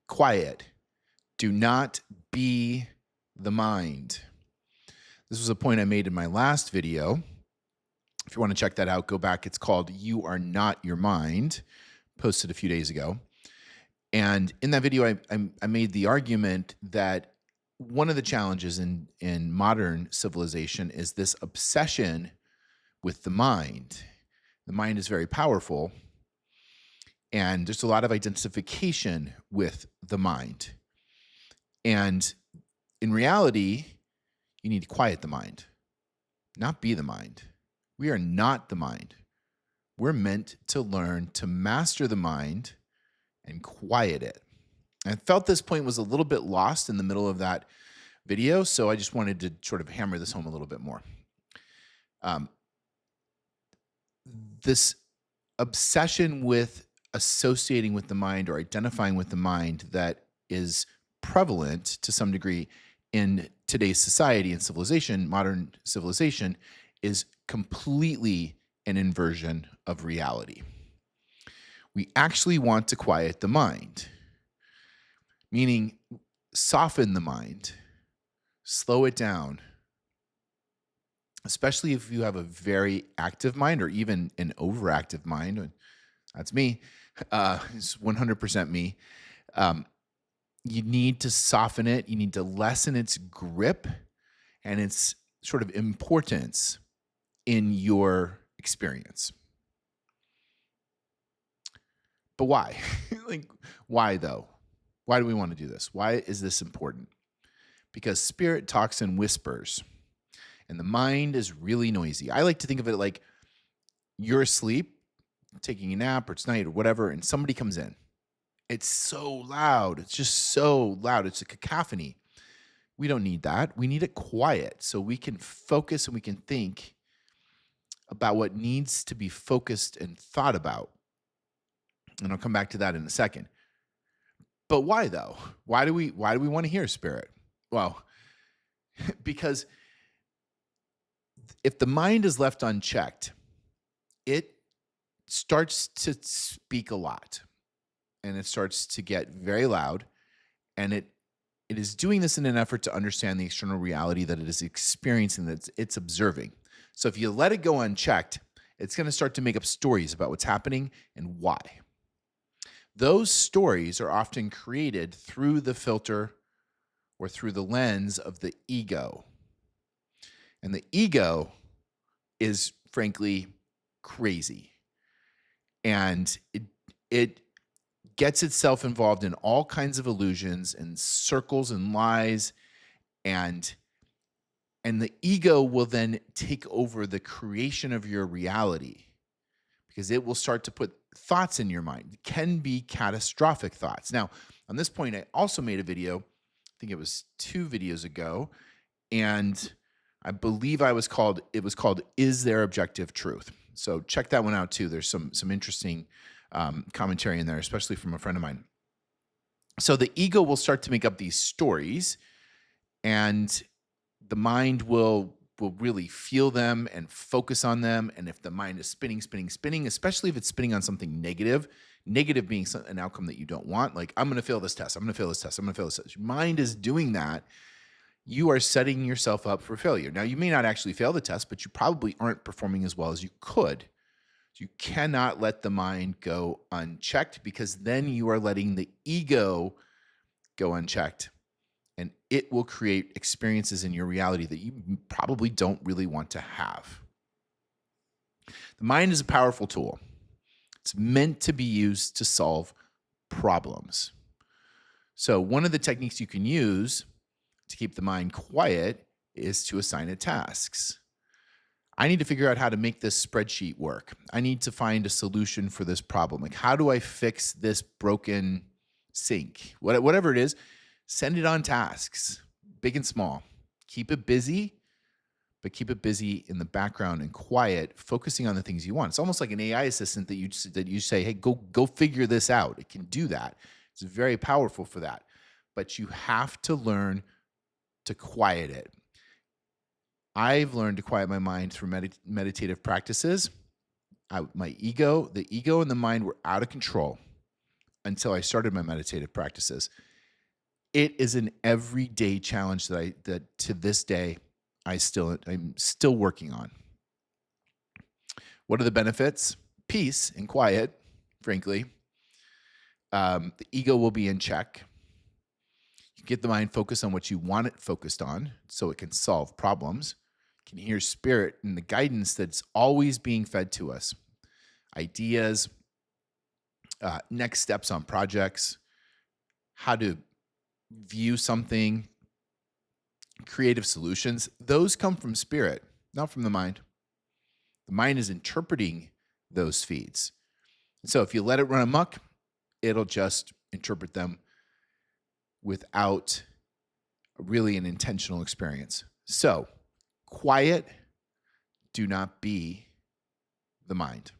quiet. Do not be the mind. This was a point I made in my last video. If you want to check that out, go back. It's called You Are Not Your Mind, posted a few days ago. And in that video, I made the argument that one of the challenges in modern civilization is this obsession with the mind. The mind is very powerful, and there's a lot of identification with the mind. And in reality, you need to quiet the mind, not be the mind. We are not the mind. We're meant to learn to master the mind and quiet it. I felt this point was a little bit lost in the middle of that video, so I just wanted to sort of hammer this home a little bit more. This obsession with associating with the mind or identifying with the mind that is prevalent to some degree in today's society and civilization, modern civilization, is completely an inversion of reality. We actually want to quiet the mind, meaning soften the mind, slow it down, especially if you have a very active mind or even an overactive mind. That's me. It's 100% me. You need to soften it. You need to lessen its grip and its sort of importance in your experience. But why? Why though? Why do we want to do this? Why is this important? Because spirit talks in whispers, and the mind is really noisy. I like to think of it like you're asleep, taking a nap, or it's night or whatever, and somebody comes in. It's so loud. It's just so loud. It's a cacophony. We don't need that. We need it quiet so we can focus and we can think about what needs to be focused and thought about. And I'll come back to that in a second. But why though? Why do we want to hear spirit? Well, because if the mind is left unchecked, it starts to speak a lot and it starts to get very loud, and it is doing this in an effort to understand the external reality that it is experiencing, that it's observing. So if you let it go unchecked, it's going to start to make up stories about what's happening and why. Those stories are often created through the filter or through the lens of the ego. And the ego is frankly crazy. And it gets itself involved in all kinds of illusions and circles and lies, and the ego will then take over the creation of your reality, because it will start to put thoughts in your mind. It can be catastrophic thoughts. Now, on this point, I also made a video, I think it was 2 videos ago, and I believe it was called Is There Objective Truth? So check that one out too. There's some interesting commentary in there, especially from a friend of mine. So the ego will start to make up these stories, and the mind will really feel them and focus on them. And if the mind is spinning, especially if it's spinning on something negative being an outcome that you don't want, like I'm going to fail this test, I'm going to fail this test, I'm going to fail this test. Your mind is doing that. You are setting yourself up for failure. Now, you may not actually fail the test, but you probably aren't performing as well as you could. You cannot let the mind go unchecked, because then you are letting the ego go unchecked, and it will create experiences in your reality that you probably don't really want to have. The mind is a powerful tool. It's meant to be used to solve problems. So one of the techniques you can use to keep the mind quiet is to assign it tasks. I need to figure out how to make this spreadsheet work. I need to find a solution for this problem. Like, how do I fix this broken sink? Whatever it is, send it on tasks, big and small. Keep it busy, but keep it busy in the background and quiet, focusing on the things you want. It's almost like an AI assistant that you say, hey, go figure this out. It can do that. It's very powerful for that. But you have to learn to quiet it. I've learned to quiet my mind through meditative practices. The ego and the mind were out of control. until I started my meditative practices. It is an everyday challenge that to this day I'm still working on. What are the benefits? Peace and quiet, frankly. The ego will be in check. You get the mind focused on what you want it focused on so it can solve problems. You can hear spirit and the guidance that's always being fed to us. Ideas, next steps on projects, how to view something, creative solutions. Those come from spirit, not from the mind. The mind is interpreting those feeds. So if you let it run amok, it'll just interpret them without really an intentional experience. So quiet, do not be the mind.